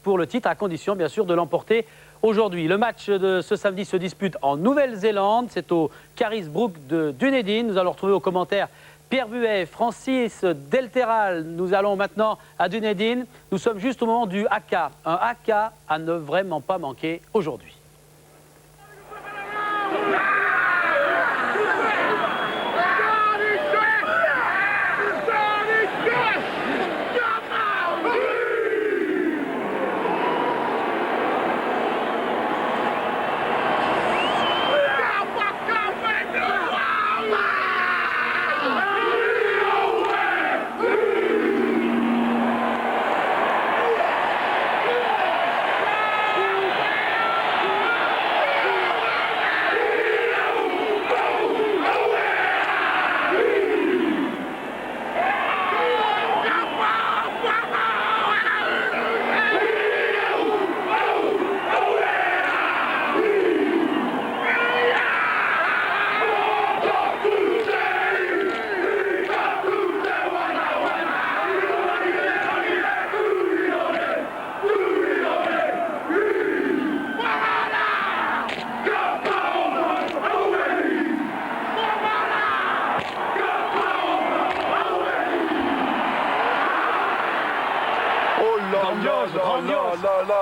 pour le titre, à condition bien sûr de l'emporter aujourd'hui. Le match de ce samedi se dispute en Nouvelle-Zélande, c'est au Carisbrook de Dunedin. Nous allons retrouver aux commentaires Pierre Buet, Francis Delteral. Nous allons maintenant à Dunedin. Nous sommes juste au moment du haka, un haka à ne vraiment pas manquer aujourd'hui.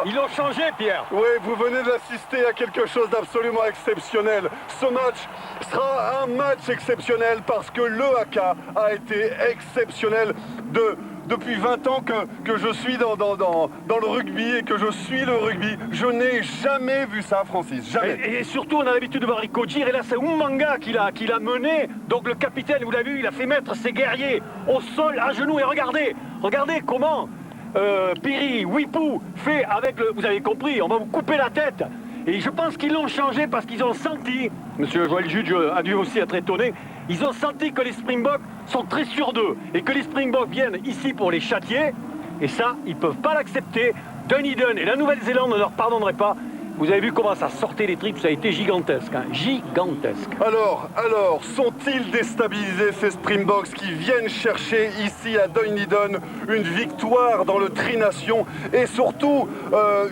Ils l'ont changé, Pierre. Oui, vous venez d'assister à quelque chose d'absolument exceptionnel. Ce match sera un match exceptionnel parce que le haka a été exceptionnel depuis 20 ans que je suis dans le rugby et que je suis le rugby. Je n'ai jamais vu ça, Francis, jamais. Et surtout, on a l'habitude de voir Rico Gir, et là c'est Umanga qui l'a mené. Donc le capitaine, vous l'avez vu, il a fait mettre ses guerriers au sol, à genoux, et regardez comment Piri, Wipou fait avec le... Vous avez compris, on va vous couper la tête. Et je pense qu'ils l'ont changé parce qu'ils ont senti, monsieur Joël Juge a dû aussi être étonné, ils ont senti que les Springboks sont très sûrs d'eux et que les Springboks viennent ici pour les châtier. Et ça, ils ne peuvent pas l'accepter. Dunedin et la Nouvelle-Zélande ne leur pardonneraient pas. Vous avez vu comment ça sortait les tripes, ça a été gigantesque, hein, gigantesque. Alors, sont-ils déstabilisés ces Springboks qui viennent chercher ici à Dunedin une victoire dans le Tri-Nation et surtout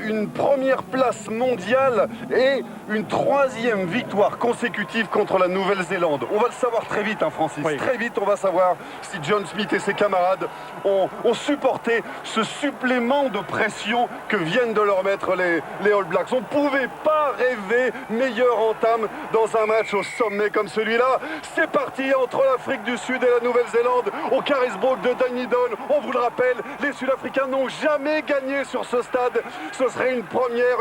une première place mondiale et une 3e victoire consécutive contre la Nouvelle-Zélande? On va le savoir très vite, hein, Francis. Oui. Très vite, on va savoir si John Smith et ses camarades ont supporté ce supplément de pression que viennent de leur mettre les All Blacks. On ne pouvait pas rêver meilleure entame dans un match au sommet comme celui-là. C'est parti entre l'Afrique du Sud et la Nouvelle-Zélande au Carisbrook de Dunedin. On vous le rappelle, les Sud-Africains n'ont jamais gagné sur ce stade. Ce serait une première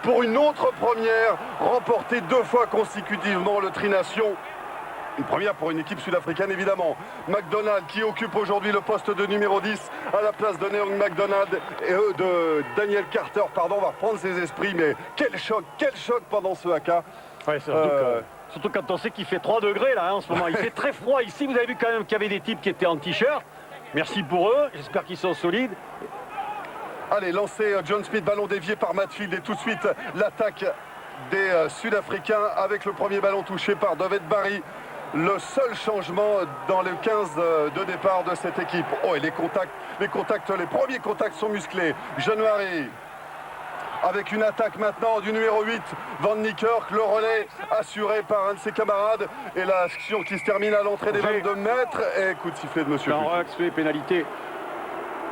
pour une autre première, remporter 2 fois consécutivement le Tri-Nation. Une première pour une équipe sud-africaine, évidemment. McDonald qui occupe aujourd'hui le poste de numéro 10 à la place de Neong McDonald et de Daniel Carter. Pardon, on va reprendre ses esprits, mais quel choc pendant ce haka. Ouais, surtout quand on sait qu'il fait 3 degrés là, hein, en ce moment. Il fait très froid ici. Vous avez vu quand même qu'il y avait des types qui étaient en t-shirt. Merci pour eux. J'espère qu'ils sont solides. Allez, lancé John Smith, ballon dévié par Matfield et tout de suite l'attaque des Sud-Africains avec le premier ballon touché par David Barry. Le seul changement dans le 15 de départ de cette équipe. Oh, et les premiers contacts sont musclés. January avec une attaque maintenant du numéro 8, Van Niekerk, le relais assuré par un de ses camarades. Et l'action qui se termine à l'entrée des 22 mètres. Et coup de sifflet de monsieur. Pénalité.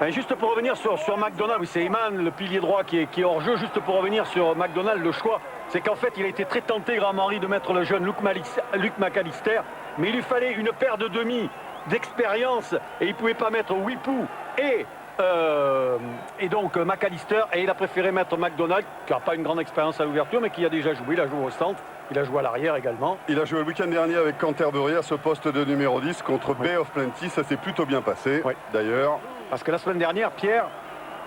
Juste pour revenir sur McDonald, oui, c'est Eman, le pilier droit qui est hors jeu. Juste pour revenir sur McDonald, le choix, c'est qu'en fait, il a été très tenté, Graham-Henry, de mettre le jeune Luke McAllister, mais il lui fallait une paire de demi d'expérience et il ne pouvait pas mettre Wipou et donc McAllister, et il a préféré mettre McDonald, qui n'a pas une grande expérience à l'ouverture, mais qui a déjà joué. Il a joué au centre, il a joué à l'arrière également. Il a joué le week-end dernier avec Canterbury à ce poste de numéro 10 contre Bay of Plenty. Ça s'est plutôt bien passé, d'ailleurs. Parce que la semaine dernière, Pierre,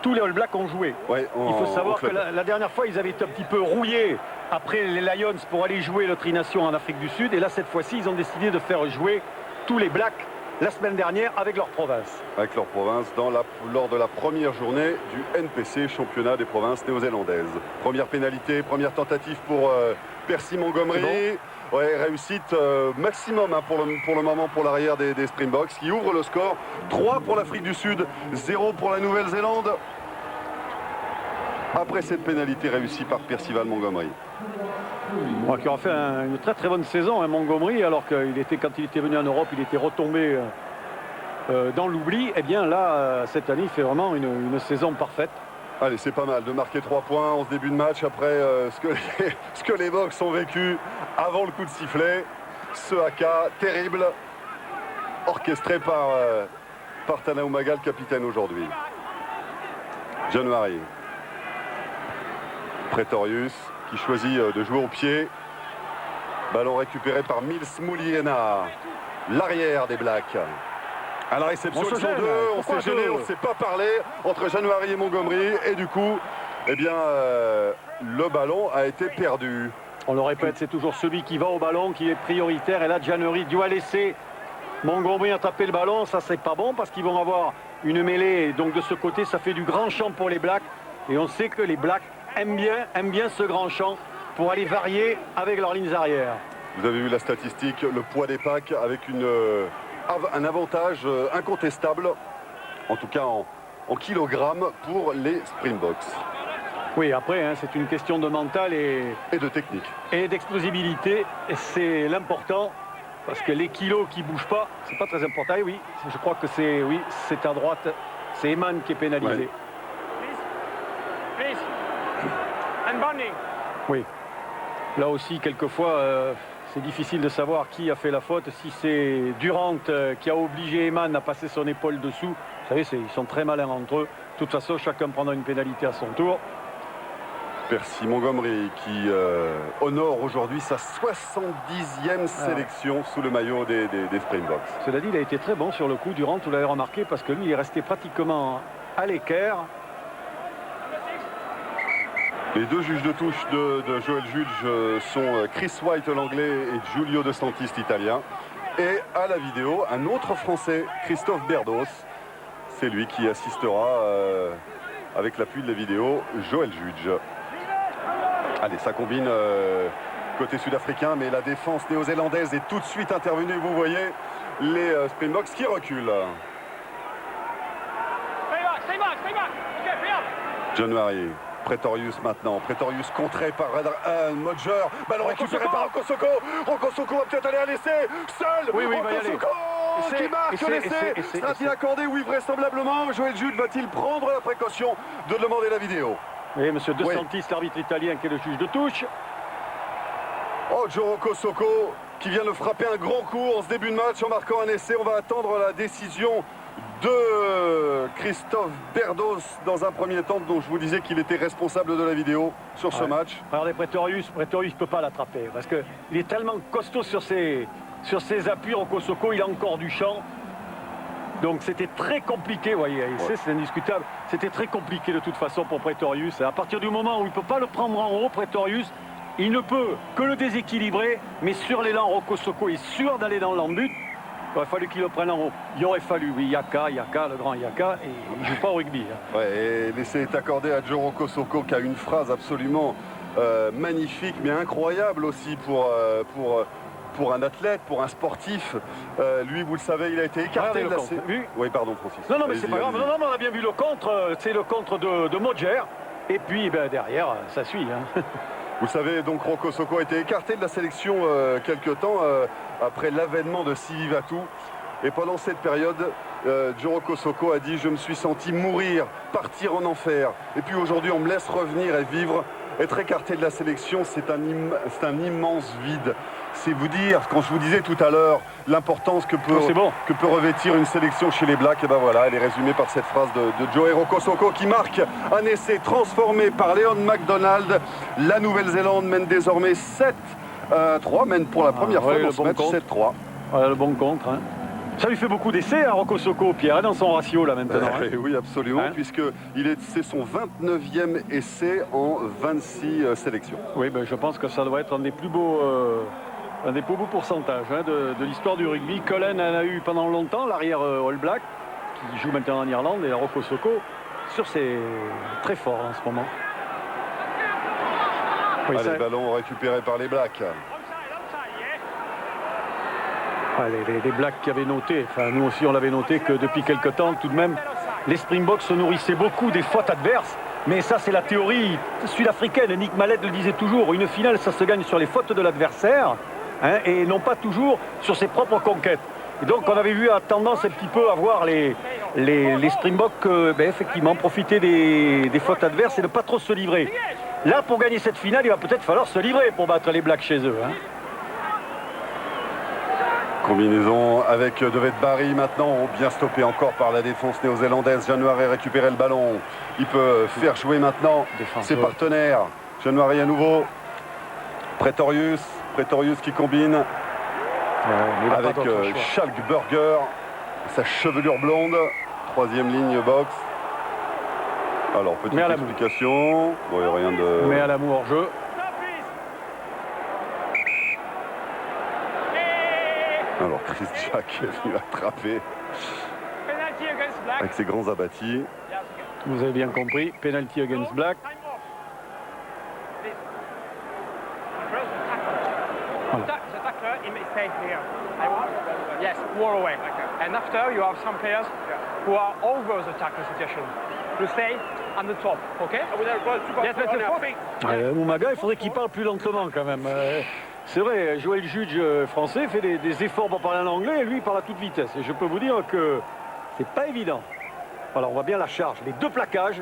tous les All Blacks ont joué. Ouais, il faut savoir que la dernière fois, ils avaient été un petit peu rouillés après les Lions pour aller jouer le Tri-Nation en Afrique du Sud. Et là, cette fois-ci, ils ont décidé de faire jouer tous les Blacks la semaine dernière avec leur province. Avec leur province lors de la première journée du NPC, championnat des provinces néo-zélandaises. Première pénalité, première tentative pour Percy Montgomery. Ouais, réussite maximum hein, pour le moment pour l'arrière des Springboks qui ouvre le score. 3 pour l'Afrique du Sud, 0 pour la Nouvelle-Zélande. après cette pénalité réussie par Percival Montgomery. Bon, qui aura fait une très très bonne saison, hein, Montgomery, alors qu'il était, quand il était venu en Europe, il était retombé dans l'oubli. Et bien là, cette année, il fait vraiment une saison parfaite. Allez, c'est pas mal de marquer 3 points en ce début de match après ce que les Box ont vécu avant le coup de sifflet. Ce haka terrible, orchestré par Tanao Maga, le capitaine aujourd'hui. January. Pretorius qui choisit de jouer au pied. Ballon récupéré par Mils Mouliena, l'arrière des Blacks. À la réception, ils sont deux, on s'est gêné, on ne s'est pas parlé entre January et Montgomery. Et du coup, eh bien, le ballon a été perdu. On le répète, c'est toujours celui qui va au ballon qui est prioritaire. Et là, January doit laisser Montgomery attraper le ballon. Ça, c'est pas bon parce qu'ils vont avoir une mêlée. Donc de ce côté, ça fait du grand champ pour les Blacks. Et on sait que les Blacks aiment bien ce grand champ pour aller varier avec leurs lignes arrière. Vous avez vu la statistique, le poids des packs avec un avantage incontestable, en tout cas en kilogrammes pour les Springboks. Oui, après, hein, c'est une question de mental et de technique. Et d'explosivité. Et c'est l'important, parce que les kilos qui ne bougent pas, c'est pas très important. Et oui, je crois que c'est à droite, c'est Eman qui est pénalisé. Ouais. Oui. Là aussi, quelquefois, c'est difficile de savoir qui a fait la faute. Si c'est Durant qui a obligé Eman à passer son épaule dessous, vous savez, ils sont très malins entre eux. De toute façon, chacun prendra une pénalité à son tour. Percy Montgomery qui honore aujourd'hui sa 70e sélection sous le maillot des Springboks. Cela dit, il a été très bon sur le coup. Durant, vous l'avez remarqué, parce que lui, il est resté pratiquement à l'équerre. Les deux juges de touche de Joël Judge sont Chris White, l'anglais, et Giulio De Santis, l'italien. Et à la vidéo, un autre Français, Christophe Berdos. C'est lui qui assistera avec l'appui de la vidéo, Joël Judge. Allez, ça combine côté sud-africain, mais la défense néo-zélandaise est tout de suite intervenue. Vous voyez les Springboks qui reculent. January. Pretorius maintenant. Pretorius contré par Modger. Ballon récupéré par Rokosoko. Rokosoko va peut-être aller à l'essai. Seul. Oui, il va y Rokosoko qui marque l'essai. Sera-t-il accordé? Oui, vraisemblablement. Joël Jude va-t-il prendre la précaution de demander la vidéo? Oui, monsieur De Santis, l'arbitre italien qui est le juge de touche. Oh, Joe Rokosoko qui vient de frapper un grand coup en ce début de match en marquant un essai. On va attendre la décision de Christophe Berdos dans un premier temps, dont je vous disais qu'il était responsable de la vidéo sur ce match. Regardez Pretorius ne peut pas l'attraper parce qu'il est tellement costaud sur ses appuis. Rokosoko, il a encore du champ. Donc c'était très compliqué, vous voyez, c'est indiscutable. C'était très compliqué de toute façon pour Pretorius. À partir du moment où il ne peut pas le prendre en haut, Pretorius, il ne peut que le déséquilibrer. Mais sur l'élan, Rokosoko est sûr d'aller dans l'embut. Il aurait fallu qu'il le prenne en haut. Il aurait fallu, oui, Yaka, le grand Yaka, et il ne joue pas au rugby. Hein. Ouais, et l'essai est accordé à Joe Rokosoko qui a une phrase absolument magnifique, mais incroyable aussi pour un athlète, pour un sportif. Lui, vous le savez, il a été écarté de la sélection. Oui, pardon, Francis. Non, mais c'est pas grave. Non, on a bien vu le contre. C'est le contre de Modger. Et puis, derrière, ça suit. Hein. Vous savez, donc Rokosoko a été écarté de la sélection quelque temps après l'avènement de Sivi Vatou. Et pendant cette période, Joe Rokosoko a dit « Je me suis senti mourir, partir en enfer. Et puis aujourd'hui, on me laisse revenir et vivre. Être écarté de la sélection, c'est un immense vide. » C'est vous dire, quand je vous disais tout à l'heure, l'importance que peut revêtir une sélection chez les Blacks, et ben voilà, elle est résumée par cette phrase de Joe Rokosoko qui marque un essai transformé par Leon MacDonald. La Nouvelle-Zélande mène désormais 7-3, mène pour la première fois dans ce match 7-3. Voilà le bon contre. Hein. Ça lui fait beaucoup d'essais à Rokosoko, Pierre, dans son ratio là maintenant. Oui, absolument, puisque c'est son 29e essai en 26 sélections. Oui, je pense que ça doit être un des plus beaux pourcentages de l'histoire du rugby. Cullen en a eu pendant longtemps, l'arrière All Black, qui joue maintenant en Irlande, et Rokosoko, c'est très fort en ce moment. Oui, allez, ballon récupéré par les Blacks. Les Blacks qui avaient noté, enfin nous aussi on l'avait noté, que depuis quelque temps tout de même les Springboks se nourrissaient beaucoup des fautes adverses Mais ça, c'est la théorie sud-africaine. Nick Mallet le disait toujours. Une finale, ça se gagne sur les fautes de l'adversaire, hein, et non pas toujours sur ses propres conquêtes. Et donc, on avait vu à tendance un petit peu à voir les Springboks effectivement profiter des fautes adverses et ne pas trop se livrer. Là, pour gagner cette finale, il va peut-être falloir se livrer pour battre les Blacks chez eux. Hein. Combinaison avec David Barry maintenant, bien stoppé encore par la défense néo-zélandaise. January récupérer le ballon. Il peut faire jouer maintenant ses partenaires. January à nouveau. Pretorius qui combine avec Schalkberger. Sa chevelure blonde. Troisième ligne box. Alors, petite explication. Bon, il n'y a rien de... Mais à l'amour hors jeu. Alors Chris Jack est venu attraper avec ses grands abattis. Vous avez bien compris, penalty against Black. Yes, war away. And after you have some players who are over the tackle situation. You stay on the top, okay? Yes, that's the fourth. Moumaga, il faudrait qu'il parle plus lentement quand même. C'est vrai, Joël Juge français fait des efforts pour parler en anglais et lui il parle à toute vitesse. Et je peux vous dire que c'est pas évident. Voilà, on voit bien la charge, les deux plaquages.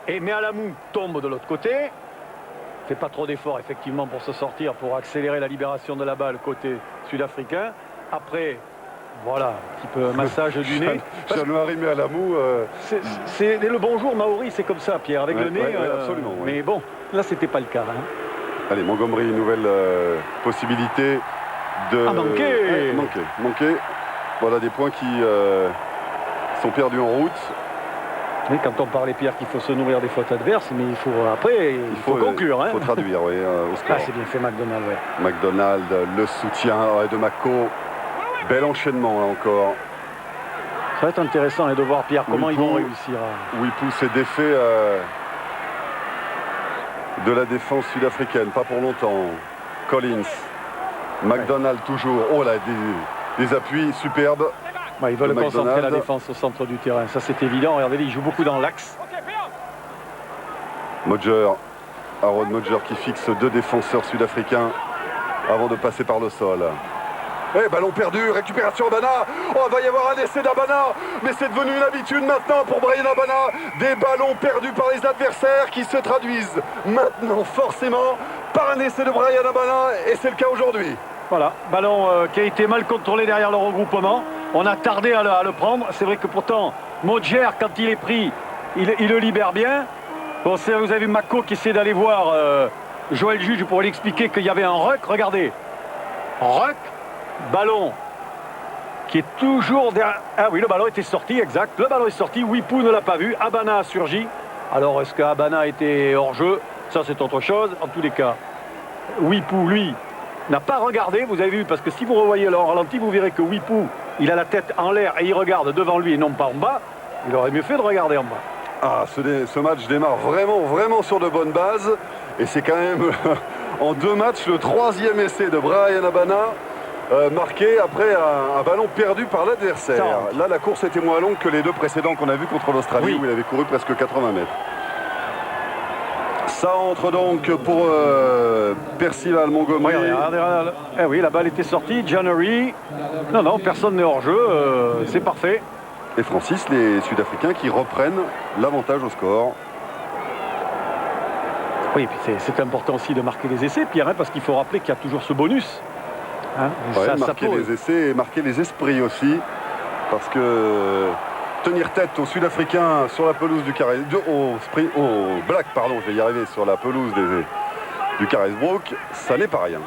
Et Mealamou tombe de l'autre côté. Fait pas trop d'efforts effectivement pour se sortir, pour accélérer la libération de la balle côté sud-africain. Après, voilà, un petit peu massage du nez. January Mealamou. C'est le bonjour maori, c'est comme ça, Pierre, avec le nez. Absolument. Mais bon, là c'était pas le cas. Hein. Allez, Montgomery, une nouvelle possibilité de... manquer. Voilà des points qui sont perdus en route. Oui, quand on parlait, Pierre, qu'il faut se nourrir des fautes adverses, mais il faut après, il faut conclure. Il faut traduire, oui, au score. Ah, c'est bien fait, McDonald, ouais. McDonald, le soutien de Mako. Bel enchaînement, là, encore. Ça va être intéressant de voir, Pierre, comment ils vont réussir à... Wipou s'est défait de la défense sud-africaine, pas pour longtemps. Collins, McDonald toujours. Oh là, des appuis superbes. Ouais, ils veulent concentrer la défense au centre du terrain. Ça, c'est évident. Regardez, ils jouent beaucoup dans l'axe. Modger, Aaron Modger qui fixe deux défenseurs sud-africains avant de passer par le sol. Ballon perdu, récupération Abana. Oh, il va y avoir un essai d'Abana, mais c'est devenu une habitude maintenant pour Bryan Abana. Des ballons perdus par les adversaires qui se traduisent maintenant forcément par un essai de Bryan Abana, et c'est le cas aujourd'hui. Voilà, ballon qui a été mal contrôlé derrière le regroupement. On a tardé à le prendre. C'est vrai que pourtant, Modger, quand il est pris, il le libère bien. Bon, vous avez vu Mako qui essaie d'aller voir Joël Juge pour lui expliquer qu'il y avait un ruck. Regardez, ruck. Ballon qui est toujours derrière. Ah oui, le ballon était sorti, exact. Le ballon est sorti. Wipou ne l'a pas vu. Abana a surgi. Alors, est-ce qu'Abana était hors jeu? Ça, c'est autre chose. En tous les cas, Wipou, lui, n'a pas regardé. Vous avez vu, parce que si vous revoyez le ralenti, vous verrez que Wipou, il a la tête en l'air et il regarde devant lui et non pas en bas. Il aurait mieux fait de regarder en bas. Ah, ce match démarre vraiment sur de bonnes bases. Et c'est quand même, en deux matchs, le troisième essai de Bryan Abana. Marqué après un ballon perdu par l'adversaire. Là, la course était moins longue que les deux précédents qu'on a vus contre l'Australie, où il avait couru presque 80 mètres. Ça entre donc pour Percival Montgomery. Regardez. Oui, la balle était sortie. January. Non, personne n'est hors jeu. C'est parfait. Et Francis, les Sud-Africains qui reprennent l'avantage au score. Oui, et puis c'est important aussi de marquer les essais, Pierre, hein, parce qu'il faut rappeler qu'il y a toujours ce bonus. Hein, ouais, marquer les essais et marquer les esprits aussi, parce que tenir tête aux Sud-Africains sur la pelouse du au Black, pardon, je vais y arriver, sur la pelouse du Carisbrooke, ça n'est pas rien.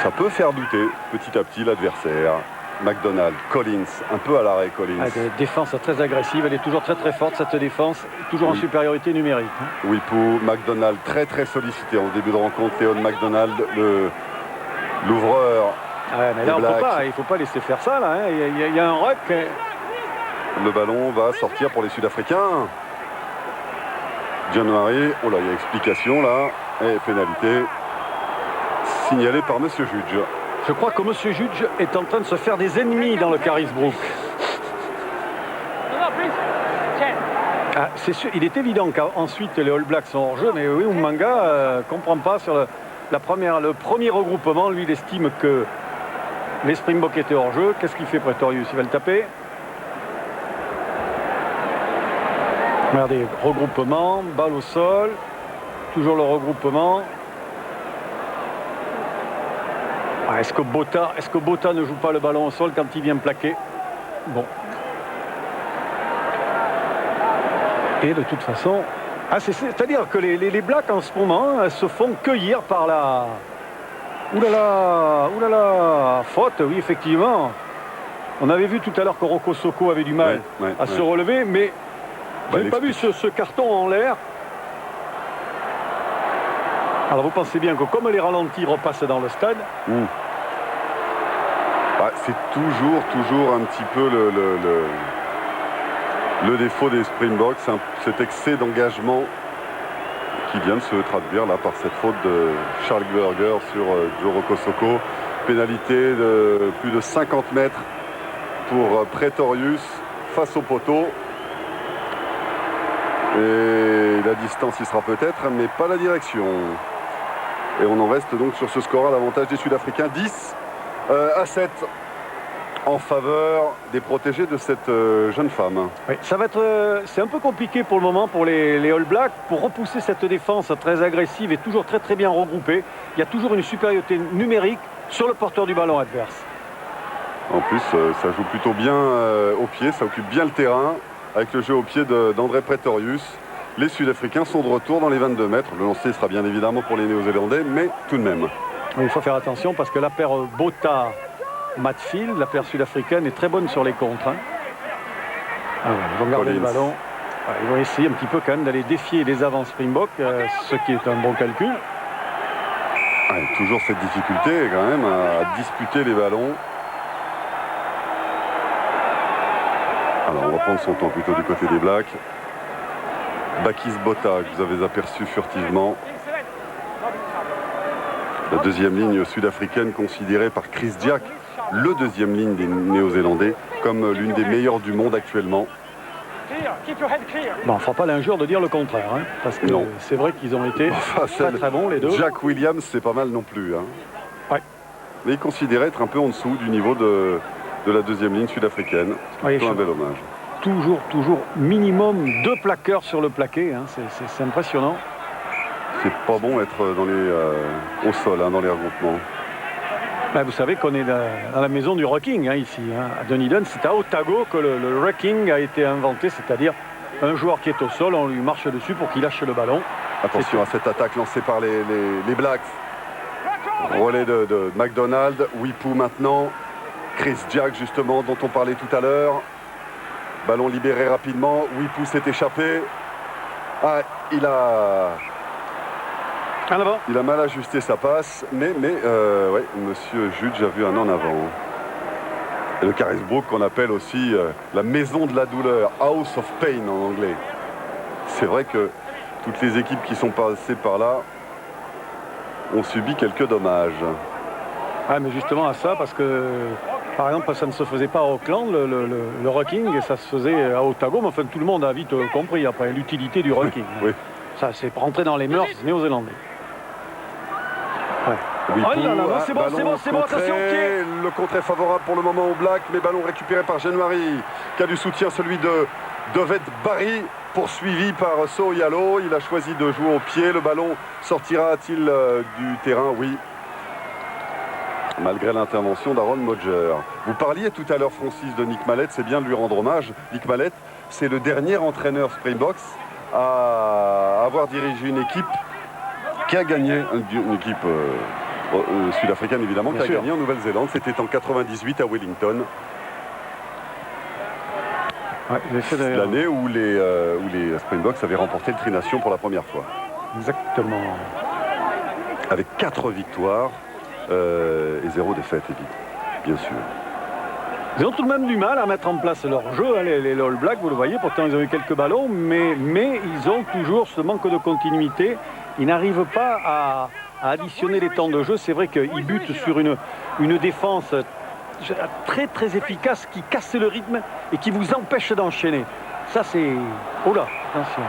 Ça peut faire douter petit à petit l'adversaire. McDonald, Collins, un peu à l'arrêt Collins. Ah, des défenses très agressives, elle est toujours très forte cette défense, toujours en supériorité numérique. Hein. Wipou, McDonald très sollicité en début de rencontre. Léon McDonald, l'ouvreur. Ouais, mais là il ne faut pas laisser faire ça là. Hein. Il y a un ruck. Le ballon va sortir pour les Sud-Africains. January, oh là, il y a explication là, et pénalité signalée par Monsieur Juge. Je crois que Monsieur Juge est en train de se faire des ennemis dans le Carisbrooke. Ah, c'est sûr, il est évident qu'ensuite les All Blacks sont hors jeu, mais oui, Umanga ne comprend pas sur le premier regroupement. Lui, il estime que les Springboks étaient hors jeu. Qu'est-ce qu'il fait, Pretorius? Il va le taper. Regardez, regroupement, balle au sol, toujours le regroupement. Ah, est-ce que Botha ne joue pas le ballon au sol quand il vient plaquer? Bon. Et de toute façon, c'est-à-dire que les Blacks en ce moment se font cueillir par la... Ouh là là, faute, oui, effectivement. On avait vu tout à l'heure que Roko Soko avait du mal à se relever, mais je n'ai pas vu ce carton en l'air. Alors vous pensez bien que comme les ralentis repassent dans le stade... c'est toujours un petit peu le défaut des Springboks, cet excès d'engagement qui vient de se traduire là par cette faute de Charles Berger sur Joe Roko Soko. Pénalité de plus de 50 mètres pour Pretorius face au poteau. Et la distance y sera peut-être, mais pas la direction. Et on en reste donc sur ce score à l'avantage des Sud-Africains, 10-7 en faveur des protégés de cette jeune femme. Oui, ça va être, c'est un peu compliqué pour le moment pour les All Blacks pour repousser cette défense très agressive et toujours très bien regroupée. Il y a toujours une supériorité numérique sur le porteur du ballon adverse. En plus, ça joue plutôt bien au pied, ça occupe bien le terrain avec le jeu au pied d'André Pretorius. Les Sud-Africains sont de retour dans les 22 mètres. Le lancer sera bien évidemment pour les Néo-Zélandais, mais tout de même. Il faut faire attention parce que la paire Botha-Matfield, la paire sud-africaine, est très bonne sur les contres. Ils vont garder le ballon. Ils vont essayer un petit peu quand même d'aller défier les avants Springboks, ce qui est un bon calcul. Toujours cette difficulté quand même à disputer les ballons. Alors on va prendre son temps plutôt du côté des Blacks. Bakis Botha, que vous avez aperçu furtivement. La deuxième ligne sud-africaine considérée par Chris Jack, le deuxième ligne des Néo-Zélandais, comme l'une des meilleures du monde actuellement. Bon, on ne fera pas l'injure de dire le contraire, parce que c'est vrai qu'ils ont été très bons les deux. Jack Williams, c'est pas mal non plus. Mais il considérait être un peu en dessous du niveau de la deuxième ligne sud-africaine. C'est un bel hommage. Toujours minimum 2 plaqueurs sur le plaqué, c'est impressionnant. C'est pas bon être au sol dans les regroupements. Vous savez qu'on est dans la maison du rocking ici. À Dunedin, c'est à Otago que le rocking a été inventé, c'est-à-dire un joueur qui est au sol, on lui marche dessus pour qu'il lâche le ballon. Attention à cette attaque lancée par les Blacks. Relais de McDonald, Wipu maintenant, Chris Jack justement dont on parlait tout à l'heure. Ballon libéré rapidement, Wipu s'est échappé. Il a mal ajusté sa passe, mais Monsieur Judge a vu un en avant. Et le Carisbrook qu'on appelle aussi la maison de la douleur, House of Pain en anglais. C'est vrai que toutes les équipes qui sont passées par là ont subi quelques dommages. Mais justement à ça, parce que par exemple ça ne se faisait pas à Auckland, le rocking, et ça se faisait à Otago, mais enfin tout le monde a vite compris après l'utilité du rocking. Oui. Ça c'est rentré dans les mœurs néo-zélandais. C'est bon, attention, pied. Le contre est favorable pour le moment au Black, mais ballon récupéré par January, qui a du soutien, celui de Dovet Barry, poursuivi par So Yalo. Il a choisi de jouer au pied, le ballon sortira-t-il du terrain? Oui. Malgré l'intervention d'Aaron Modger. Vous parliez tout à l'heure, Francis, de Nick Mallett, c'est bien de lui rendre hommage. Nick Mallett, c'est le dernier entraîneur Springboks à avoir dirigé une équipe qui a gagné, une équipe sud-africaine évidemment, qui a gagné en Nouvelle-Zélande. C'était en 98 à Wellington. C'est l'année où les Springboks avaient remporté le Tri-Nation pour la première fois. Exactement. Avec 4 victoires et 0 défaite, bien sûr. Ils ont tout de même du mal à mettre en place leur jeu, les All Blacks, vous le voyez, pourtant ils ont eu quelques ballons, mais ils ont toujours ce manque de continuité. Ils n'arrivent pas à additionner les temps de jeu. C'est vrai qu'ils butent sur une défense très efficace qui casse le rythme et qui vous empêche d'enchaîner. Ça c'est... Oh là, Attention.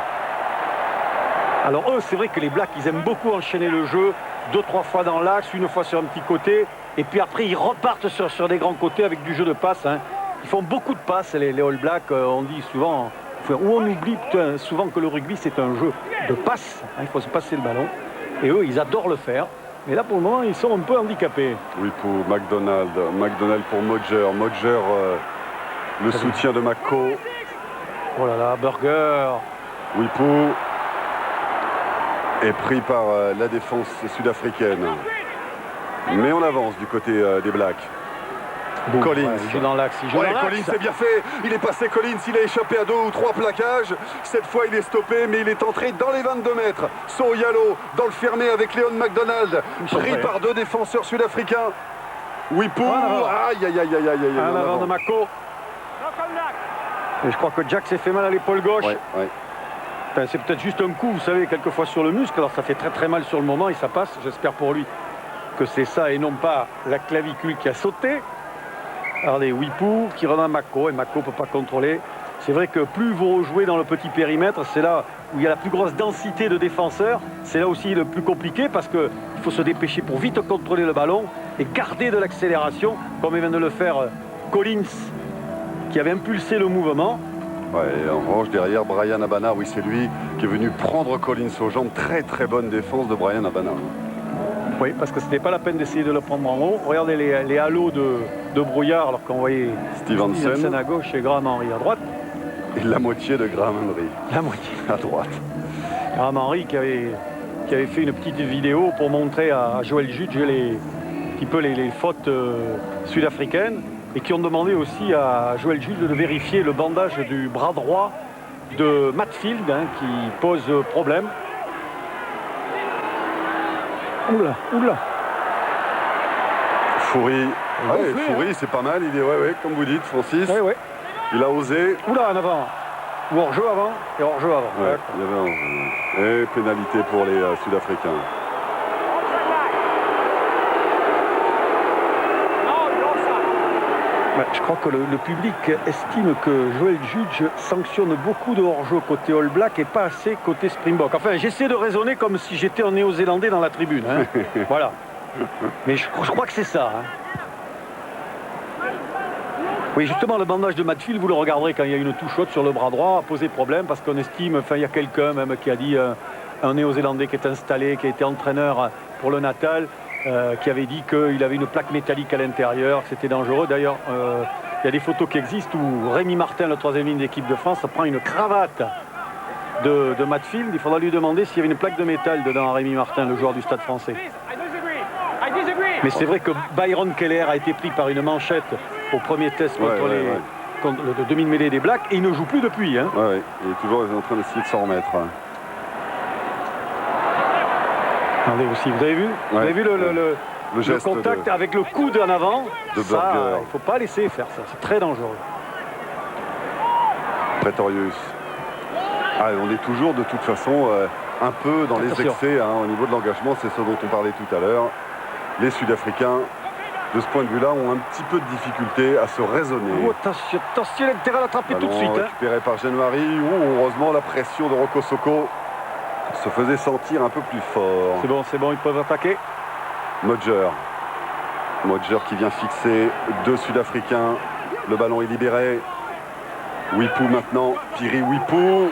Alors eux, c'est vrai que les Blacks, ils aiment beaucoup enchaîner le jeu, 2-3 fois dans l'axe, une fois sur un petit côté, et puis après ils repartent sur des grands côtés avec du jeu de passe. Hein. Ils font beaucoup de passes, les All Blacks, on dit souvent, ou on oublie souvent que le rugby c'est un jeu de passe, hein, il faut se passer le ballon, et eux ils adorent le faire, mais là pour le moment ils sont un peu handicapés. Oui, pour McDonald pour Modger, le soutien de Mako. Oh là là, Burger. Wipou est pris par la défense sud-africaine. Mais on avance du côté des Blacks. Boum, Collins. ouais, il joue dans l'axe. Collins c'est bien fait. Il est passé Collins, il a échappé à 2 ou 3 plaquages. Cette fois il est stoppé, mais il est entré dans les 22 mètres. Soyalo dans le fermé avec Leon McDonald. Pris par 2 défenseurs sud-africains. Wipou. Aïe aïe aïe aïe aïe. En avant de Mako. Et je crois que Jack s'est fait mal à l'épaule gauche. Ouais. Enfin, c'est peut-être juste un coup, vous savez, quelquefois sur le muscle. Alors ça fait très très mal sur le moment et ça passe. J'espère pour lui que c'est ça et non pas la clavicule qui a sauté. Regardez, Wipou qui redonne à Mako et Mako ne peut pas contrôler. C'est vrai que plus vous rejouez dans le petit périmètre, c'est là où il y a la plus grosse densité de défenseurs. C'est là aussi le plus compliqué parce qu'il faut se dépêcher pour vite contrôler le ballon et garder de l'accélération, comme vient de le faire Collins, qui avait impulsé le mouvement. Ouais, en revanche, derrière, Bryan Habana, oui, c'est lui qui est venu prendre Collins aux jambes. Très très bonne défense de Bryan Habana. Oui, parce que ce n'est pas la peine d'essayer de le prendre en haut. Regardez les halos de brouillard alors qu'on voyait Stevenson à gauche et Graham Henry à droite. Et la moitié de Graham Henry. La moitié. À droite. Graham Henry qui avait fait une petite vidéo pour montrer à Joel Judge les fautes sud-africaines et qui ont demandé aussi à Joel Judge de vérifier le bandage du bras droit de Matfield qui pose problème. Oula. Foury. Foury, c'est pas mal. Il est, comme vous dites, Francis. Ouais. Il a osé. Oula, en avant. Ou hors-jeu avant et hors-jeu avant. Ouais, il y avait hors-jeu. Et pénalité pour les Sud-Africains. Je crois que le public estime que Joel Judge sanctionne beaucoup de hors-jeu côté All Black et pas assez côté Springbok. Enfin, j'essaie de raisonner comme si j'étais un Néo-Zélandais dans la tribune. Hein. Voilà. Mais je crois que c'est ça. Hein. Oui, justement, le bandage de Matfield, vous le regarderez quand il y a une touche haute sur le bras droit, a posé problème parce qu'on estime, enfin, il y a quelqu'un même qui a dit, un Néo-Zélandais qui est installé, qui a été entraîneur pour le Natal, qui avait dit qu'il avait une plaque métallique à l'intérieur, que c'était dangereux. D'ailleurs, il y a des photos qui existent où Rémi Martin, le 3e ligne d'équipe de France, prend une cravate de Matfield. Il faudra lui demander s'il y avait une plaque de métal dedans à Rémi Martin, le joueur du Stade français. Mais c'est vrai que Byron Keller a été pris par une manchette au premier test contre le demi-mêlée des Blacks et il ne joue plus depuis. Hein. Ouais, il est toujours en train d'essayer de s'en remettre. Attendez aussi, vous avez vu, vous avez vu le contact avec le coude en avant de ça, Burger. il ne faut pas laisser faire ça, c'est très dangereux. Pretorius. On est toujours de toute façon un peu dans les excès au niveau de l'engagement, c'est ce dont on parlait tout à l'heure. Les Sud-Africains, de ce point de vue-là, ont un petit peu de difficulté à se raisonner. Oh, attention, l'intérêt à l'attraper tout de suite. Récupéré par Jean-Marie. Heureusement, la pression de Roko Soko se faisait sentir un peu plus fort. C'est bon, ils peuvent attaquer. Modger qui vient fixer 2 Sud-Africains. Le ballon est libéré. Wipou maintenant. Piri Wipou.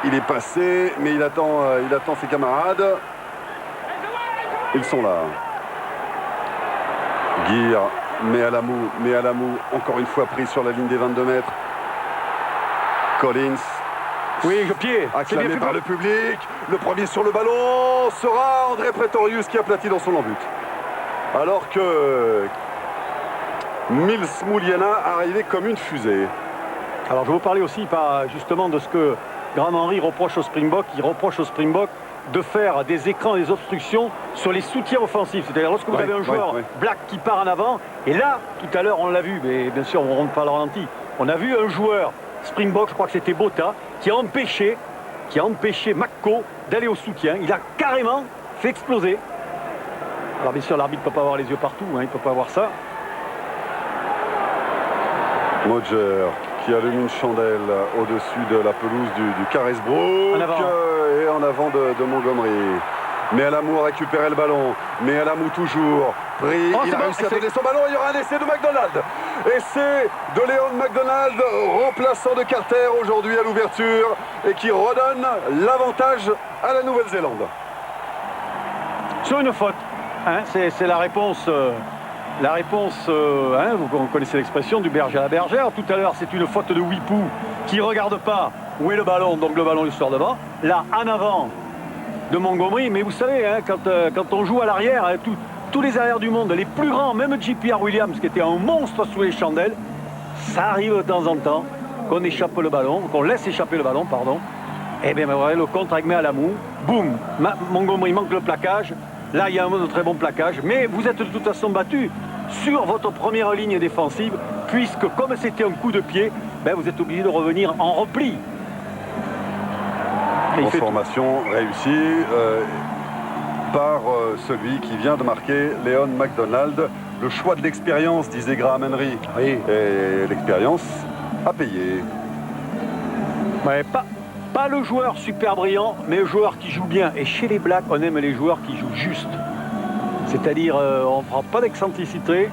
Il est passé, mais il attend ses camarades. Ils sont là. Gear, Mealamou, encore une fois pris sur la ligne des 22 mètres. Collins. Oui, le pied. Acclamé par le public. Le premier sur le ballon sera André Pretorius qui aplatit dans son embut. Alors que Mils Mouliana arrivait comme une fusée. Alors je vais vous parler aussi justement de ce que Graham Henry reproche au Springbok. Il reproche au Springbok de faire des écrans, des obstructions sur les soutiens offensifs. C'est-à-dire lorsque vous avez un joueur Black qui part en avant, et là, tout à l'heure, on l'a vu, mais bien sûr, on ne rentre pas le ralenti. On a vu un joueur Springbok, je crois que c'était Botha, qui a empêché Mako d'aller au soutien. Il a carrément fait exploser. Alors bien sûr, l'arbitre ne peut pas avoir les yeux partout, il ne peut pas avoir ça. Modger qui allume une chandelle au-dessus de la pelouse du Carisbrooke. Et en avant de Montgomery. Mais Alamou a récupéré le ballon. Mais Alamou toujours pris. Il a réussi à donner son ballon. Il y aura un essai de McDonald. Essai de Léon McDonald, remplaçant de Carter aujourd'hui à l'ouverture et qui redonne l'avantage à la Nouvelle-Zélande. Sur une faute. Hein, c'est la réponse. Vous connaissez l'expression du berger à la bergère. Tout à l'heure, c'est une faute de Wipou qui ne regarde pas où est le ballon. Donc le ballon lui sort devant. Là, en avant de Montgomery. Mais vous savez, hein, quand on joue à l'arrière, hein, tous les arrières du monde, les plus grands, même JPR Williams, qui était un monstre sous les chandelles, ça arrive de temps en temps qu'on échappe le ballon, qu'on laisse échapper le ballon, pardon. Et bien, vous voyez, le contre avec Alamou. Boum, Montgomery manque le plaquage. Là, il y a un très bon plaquage. Mais vous êtes de toute façon battu sur votre première ligne défensive, puisque comme c'était un coup de pied, ben, vous êtes obligé de revenir en repli. Transformation réussie par celui qui vient de marquer, Léon McDonald. Le choix de l'expérience, disait Graham Henry. Oui. Et l'expérience a payé. Ouais, pas le joueur super brillant, mais le joueur qui joue bien. Et chez les Blacks, on aime les joueurs qui jouent juste. C'est-à-dire, on ne prend pas d'excentricité,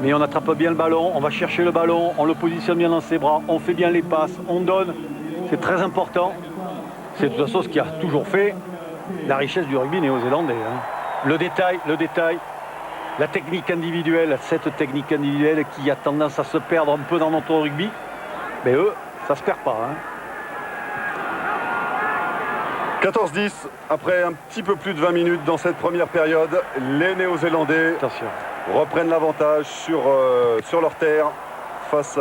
mais on attrape bien le ballon, on va chercher le ballon, on le positionne bien dans ses bras, on fait bien les passes, on donne. C'est très important. C'est de toute façon ce qui a toujours fait la richesse du rugby néo-zélandais. Hein. Le détail, la technique individuelle, cette technique individuelle qui a tendance à se perdre un peu dans notre rugby, mais eux, ça se perd pas. Hein. 14-10, après un petit peu plus de 20 minutes dans cette première période, les Néo-Zélandais reprennent l'avantage sur leur terre face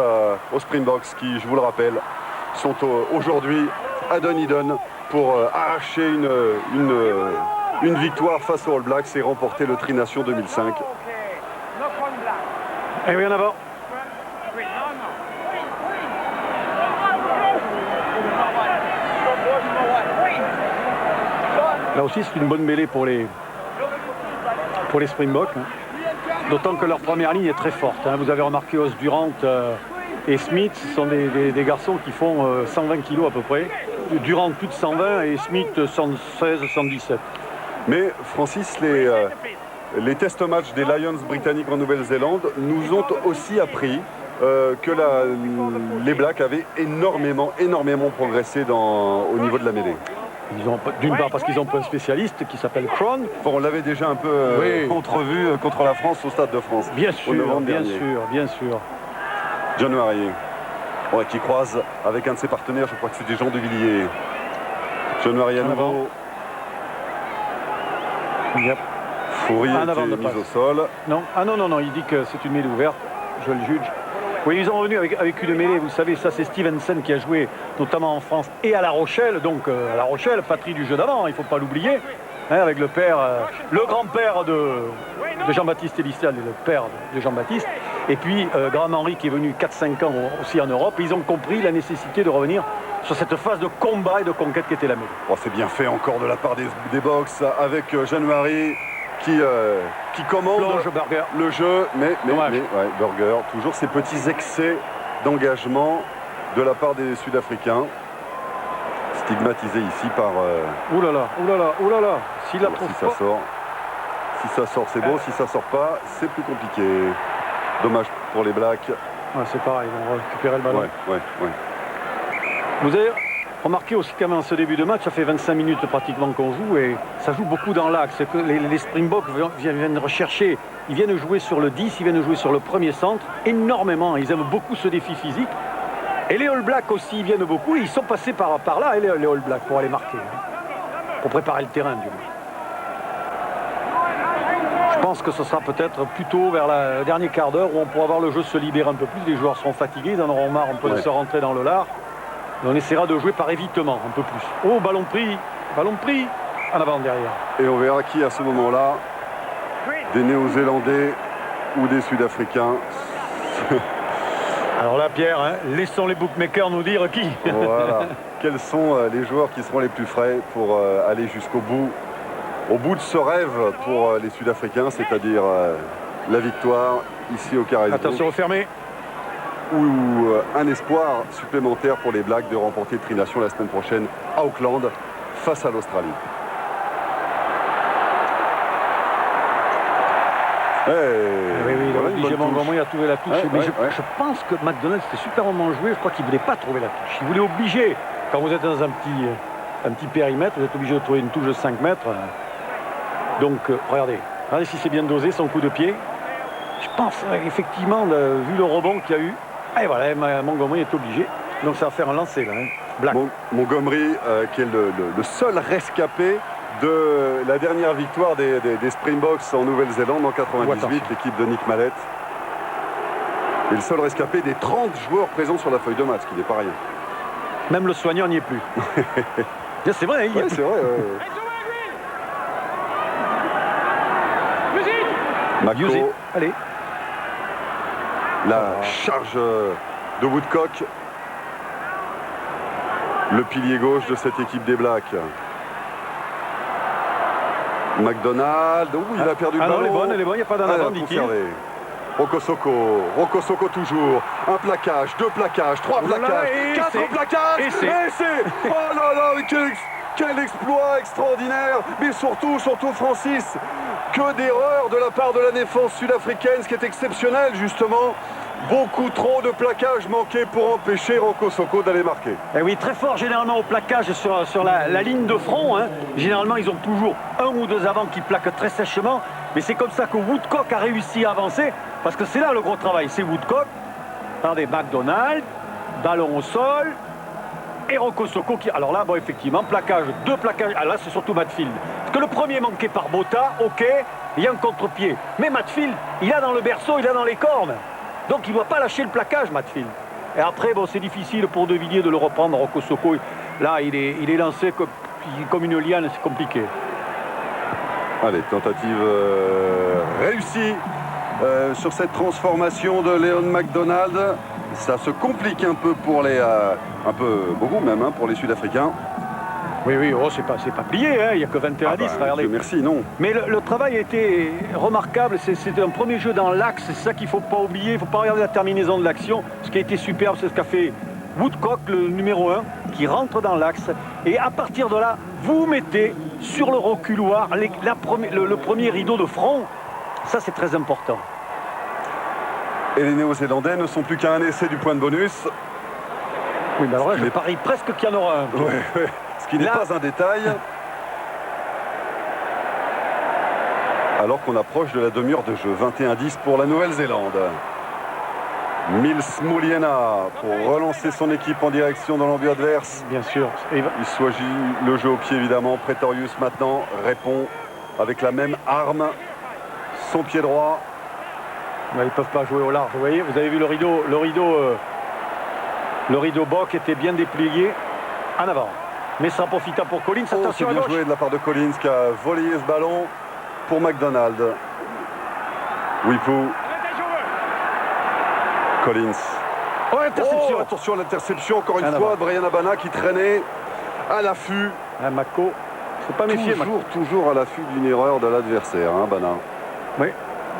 aux Springboks qui, je vous le rappelle, sont aujourd'hui à Dunedin pour arracher une victoire face aux All Blacks et remporter le Tri-Nation 2005. Et oui, en avant. Là aussi, c'est une bonne mêlée pour les Springboks. Hein. D'autant que leur première ligne est très forte. Hein. Vous avez remarqué Osdurant et Smith, ce sont des garçons qui font 120 kilos à peu près. Durant plus de 120 et Smith 116, 117. Mais Francis, les test matchs des Lions britanniques en Nouvelle-Zélande nous ont aussi appris que les Blacks avaient énormément progressé au niveau de la mêlée. D'une part parce qu'ils ont un spécialiste qui s'appelle Cron. Bon, on l'avait déjà un peu entrevu contre la France au Stade de France. Bien sûr, bien sûr. John Murray, qui croise avec un de ses partenaires, je crois que c'était Jean de Villiers. John Murray à nouveau. Yep. Fourie était mis au sol. Non, non, il dit que c'est une mêlée ouverte, je le juge. Oui, ils ont revenu avec une mêlée, vous savez, ça c'est Stevenson qui a joué notamment en France et à La Rochelle, donc à La Rochelle, patrie du jeu d'avant, il ne faut pas l'oublier, hein, avec le père, le grand-père de Jean-Baptiste Elissal et le père de Jean-Baptiste, et puis Graham Henry qui est venu 4-5 ans aussi en Europe, et ils ont compris la nécessité de revenir sur cette phase de combat et de conquête qui était la mêlée. Oh, c'est bien fait encore de la part des Box avec Jeanne Marie qui commande le jeu, mais Burger, toujours ces petits excès d'engagement de la part des Sud-Africains, stigmatisés ici par... Ouh là là, si ça sort, c'est beau, si ça sort pas, c'est plus compliqué. Dommage pour les Blacks. Ouais, c'est pareil, on va récupérer le ballon. Ouais. Vous avez remarqué aussi quand même ce début de match, ça fait 25 minutes pratiquement qu'on joue et ça joue beaucoup dans l'axe. Les Springboks viennent rechercher, ils viennent jouer sur le 10, ils viennent jouer sur le premier centre énormément. Ils aiment beaucoup ce défi physique. Et les All Blacks aussi, ils viennent beaucoup. Ils sont passés par là, les All Blacks, pour aller marquer, pour préparer le terrain du moins. Je pense que ce sera peut-être plutôt vers le dernier quart d'heure où on pourra voir le jeu se libérer un peu plus. Les joueurs seront fatigués, ils en auront marre un peu de se rentrer dans le lard. Et on essaiera de jouer par évitement un peu plus. Oh, ballon pris, en avant, derrière. Et on verra qui à ce moment-là, des Néo-Zélandais ou des Sud-Africains. Alors là, Pierre, hein, laissons les bookmakers nous dire qui. Voilà. Quels sont les joueurs qui seront les plus frais pour aller jusqu'au bout, au bout de ce rêve pour les Sud-Africains, c'est-à-dire la victoire ici au Carisbrooke. Attention au fermé. ou un espoir supplémentaire pour les Blacks de remporter le Tri-Nation la semaine prochaine à Auckland face à l'Australie. Oui, il a obligé Montgomery à trouver la touche. Mais je pense que McDonald c'était superment joué. Je crois qu'il ne voulait pas trouver la touche. Il voulait obliger. Quand vous êtes dans un petit périmètre, vous êtes obligé de trouver une touche de 5 mètres. Donc, regardez si c'est bien dosé, son coup de pied. Je pense effectivement, vu le rebond qu'il y a eu, et voilà, Montgomery est obligé. Donc ça va faire un lancer là. Black. Montgomery, qui est le seul rescapé de la dernière victoire des Springboks en Nouvelle-Zélande en 98, l'équipe de Nick Mallett. Et le seul rescapé des 30 joueurs présents sur la feuille de match, ce qui n'est pas rien. Même le soigneur n'y est plus. C'est vrai, il y est plus. C'est vrai. Mako, allez. La charge de Woodcock, le pilier gauche de cette équipe des Blacks. McDonald, il a perdu le ballon. Elle est bonne, il n'y a pas d'en avant, dit-il. Roko Soko toujours. Un plaquage, 2 plaquages, 3 plaquages, 4 plaquages. Et c'est. Oh là là, mais quel exploit extraordinaire. Mais surtout Francis, que d'erreurs de la part de la défense sud-africaine, ce qui est exceptionnel justement. Beaucoup trop de plaquages manqués pour empêcher Roko Soko d'aller marquer. Et oui, très fort généralement au plaquage sur la ligne de front. Généralement, ils ont toujours 1 ou 2 avants qui plaquent très sèchement. Mais c'est comme ça que Woodcock a réussi à avancer. Parce que c'est là le gros travail. C'est Woodcock. Regardez, McDonald, ballon au sol. Et Roko Soko qui... Alors là, effectivement, plaquage, 2 plaquages. Ah là, c'est surtout Matfield. Parce que le premier manqué par Botha, ok, il y a un contre-pied. Mais Matfield, il a dans le berceau, il a dans les cornes. Donc il ne doit pas lâcher le plaquage, Matfield. Et après, c'est difficile pour De Villiers de le reprendre. Roko Soko, là, il est lancé comme une liane, c'est compliqué. Allez, tentative réussie sur cette transformation de Leon McDonald. Ça se complique un peu pour beaucoup même, pour les Sud-Africains. Oui, c'est pas plié, il n'y a que 21 à 10, regardez. Merci, non. Mais le travail a été remarquable, c'était un premier jeu dans l'axe, c'est ça qu'il ne faut pas oublier, il ne faut pas regarder la terminaison de l'action. Ce qui a été superbe, c'est ce qu'a fait Woodcock, le numéro 1, qui rentre dans l'axe. Et à partir de là, vous mettez sur le reculoir le premier rideau de front. Ça, c'est très important. Et les Néo-Zélandais ne sont plus qu'à un essai du point de bonus. Oui, mais alors là, je parie presque qu'il y en aura un. Ouais. Ce qui n'est pas un détail. Alors qu'on approche de la demi-heure de jeu. 21-10 pour la Nouvelle-Zélande. Mils Mouliena pour relancer son équipe en direction de l'embut adverse. Bien sûr. Il choisit le jeu au pied, évidemment. Pretorius maintenant répond avec la même arme. Son pied droit. Ils ne peuvent pas jouer au large. Vous voyez, vous avez vu le rideau Bock était bien déplié en avant. Mais ça profita pour Collins. Attention, c'est bien joué de la part de Collins qui a volleyé ce ballon pour McDonald. Wipu. Collins. Interception. Attention à l'interception, encore une fois. Bryan Habana qui traînait à l'affût. Mako, faut pas méfier. Toujours à l'affût d'une erreur de l'adversaire, Habana. Oui.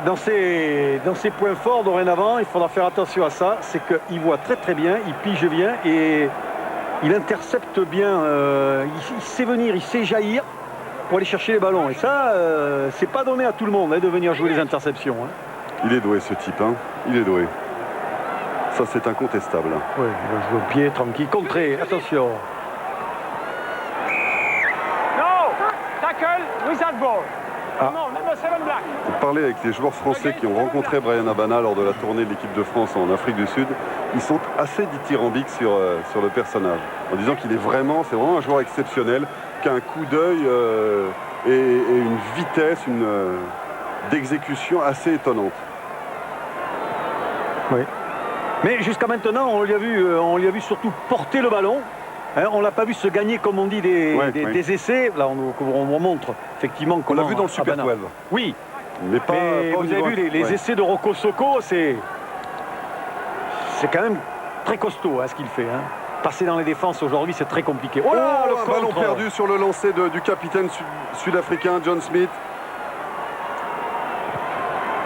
Dans ses points forts dorénavant, il faudra faire attention à ça. C'est qu'il voit très bien, il pige bien et il intercepte bien. Il sait venir, il sait jaillir pour aller chercher les ballons. Et ça, c'est pas donné à tout le monde de venir jouer les interceptions. Il est doué ce type, il est doué. Ça, c'est incontestable. Oui, il va jouer au pied, tranquille. Contré, attention. No, tackle with that ball. Non, number 7 black. Pour parler avec les joueurs français qui ont rencontré Bryan Habana lors de la tournée de l'équipe de France en Afrique du Sud, ils sont assez dithyrambiques sur le personnage, en disant qu'il c'est vraiment un joueur exceptionnel, qui a un coup d'œil et une vitesse d'exécution assez étonnante. Oui. Mais jusqu'à maintenant, on lui a vu surtout porter le ballon. On l'a pas vu se gagner, comme on dit, des essais. Là, on montre effectivement comment... On l'a vu dans le Super 12. Oui. Mais pas vous avez vu les essais de Roko Soko, c'est quand même très costaud ce qu'il fait. Passer dans les défenses aujourd'hui, c'est très compliqué. Oh là, le ballon perdu sur le lancer du capitaine sud-africain John Smith.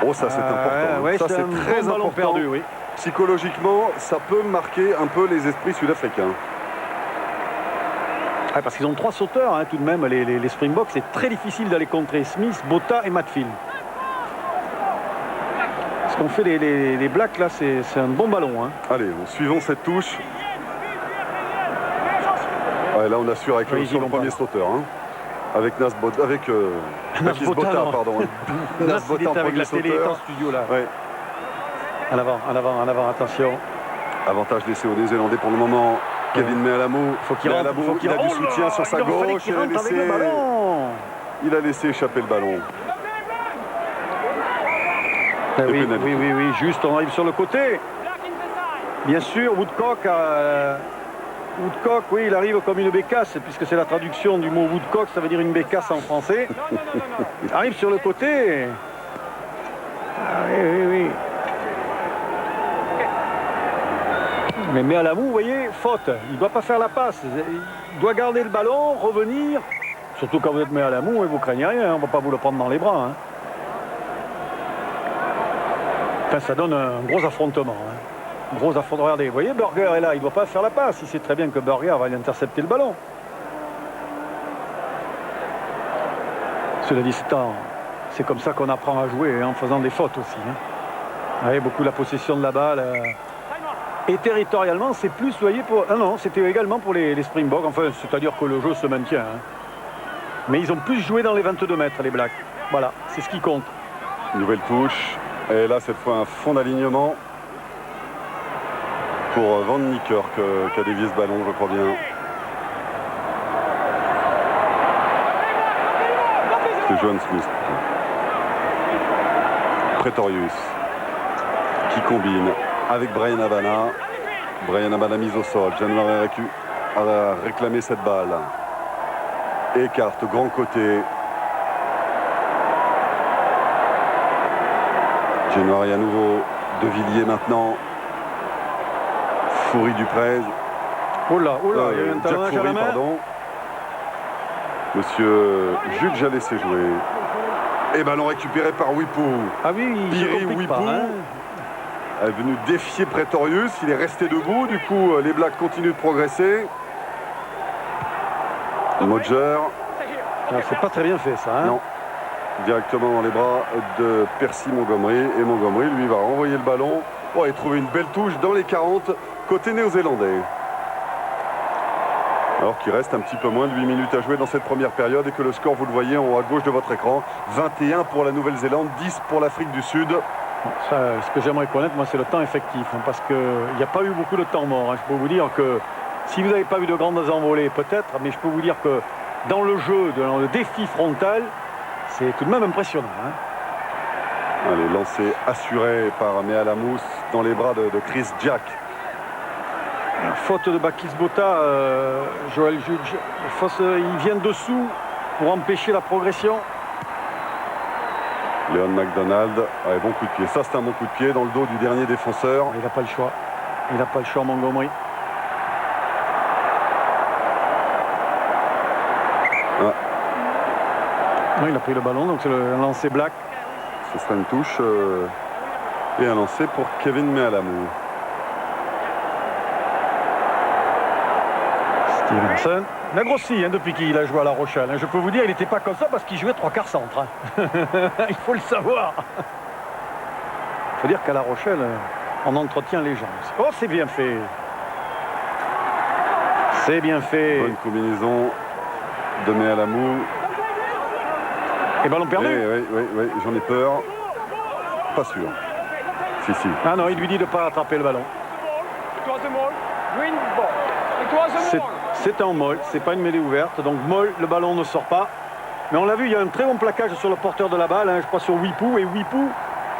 Oh, ça c'est important. Ça c'est très important. Ballon perdu, oui. psychologiquement, ça peut marquer un peu les esprits sud-africains. Ouais, parce qu'ils ont 3 sauteurs, hein, tout de même, les Springboks. C'est très difficile d'aller contrer Smith, Botha et Matfield. Ce qu'ont fait les Blacks, là, c'est un bon ballon. Hein. Allez, suivons cette touche. Ouais, là, on assure avec sur le premier sauteur. Hein. Avec Nas Botha, avec Nakis Botha, pardon. Nas Botha en premier sauteur. En studio, là. Ouais. En avant, en avant, en avant, attention. Avantage laissé aux Néo-Zélandais pour le moment. Kevin Mealamu, il a du soutien sur sa gauche. Il a laissé échapper le ballon. Oui, juste, on arrive sur le côté. Bien sûr, Woodcock, oui, il arrive comme une bécasse, puisque c'est la traduction du mot Woodcock, ça veut dire une bécasse en français. Il arrive sur le côté. Ah, oui. Mais Mealamu, vous voyez, faute. Il ne doit pas faire la passe. Il doit garder le ballon, revenir. Surtout quand vous êtes Mealamu, vous ne craignez rien. On ne va pas vous le prendre dans les bras. Hein. Enfin, ça donne un gros affrontement. Hein. Gros affrontement. Regardez, vous voyez, Burger est là. Il ne doit pas faire la passe. Il sait très bien que Burger va aller intercepter le ballon. Cela dit, c'est comme ça qu'on apprend à jouer, hein, en faisant des fautes aussi. Hein. Vous voyez, beaucoup la possession de la balle. Et territorialement, c'est plus, vous voyez, pour... Ah non, c'était également pour les Springboks. Enfin, c'est-à-dire que le jeu se maintient. Hein. Mais ils ont plus joué dans les 22 mètres, les Blacks. Voilà, c'est ce qui compte. Nouvelle touche. Et là, cette fois, un fond d'alignement pour Van Niekerk qui a dévié ce ballon, je crois bien. C'est Johan Smith. Pretorius qui combine avec Bryan Habana. Bryan Habana mise au sol. January a réclamé cette balle. Écarte, grand côté. January à nouveau. De Villiers maintenant. Fourie-Duprez. Oh là, il y a eu un talonnage à la main. Pardon. Monsieur Jules a laissé jouer. Et ballon récupéré par Wipou. Ah oui, Piri Wipou. Hein. Est venu défier Pretorius, il est resté debout, du coup les Blacks continuent de progresser. Modger. C'est pas très bien fait ça. Hein. Non. Directement dans les bras de Percy Montgomery. Et Montgomery, lui, va renvoyer le ballon. Oh, et trouver une belle touche dans les 40, côté néo-zélandais. Alors qu'il reste un petit peu moins de 8 minutes à jouer dans cette première période et que le score, vous le voyez en haut à gauche de votre écran. 21 pour la Nouvelle-Zélande, 10 pour l'Afrique du Sud. Ça, ce que j'aimerais connaître, moi, c'est le temps effectif. Hein, parce qu'il n'y a pas eu beaucoup de temps mort. Hein. Je peux vous dire que si vous n'avez pas eu de grandes envolées, peut-être, mais je peux vous dire que dans le jeu, dans le défi frontal, c'est tout de même impressionnant. Hein. Allez, lancé assuré par Mealamu dans les bras de Chris Jack. Faute de Bakis Botha, Joël Juge. Il vient dessous pour empêcher la progression. Leon McDonald, ouais, bon coup de pied. Ça, c'est un bon coup de pied dans le dos du dernier défenseur. Il n'a pas le choix. Il n'a pas le choix, Montgomery. Ah. Oui, il a pris le ballon, donc c'est un lancer Black. Ce sera une touche et un lancer pour Kevin Mealamu. Stevenson. Il a grossi hein, depuis qu'il a joué à La Rochelle. Hein. Je peux vous dire, il n'était pas comme ça parce qu'il jouait 3/4 centre. Hein. Il faut le savoir. Il faut dire qu'à La Rochelle, on entretient les gens. Oh, c'est bien fait. C'est bien fait. Bonne combinaison de Mealamu. Et ballon perdu. Oui, j'en ai peur. Pas sûr. Si. Ah non, il lui dit de ne pas attraper le ballon. C'est un molle, c'est pas une mêlée ouverte. Donc molle, le ballon ne sort pas. Mais on l'a vu, il y a un très bon plaquage sur le porteur de la balle, hein, je crois sur Wipou. Et Wipou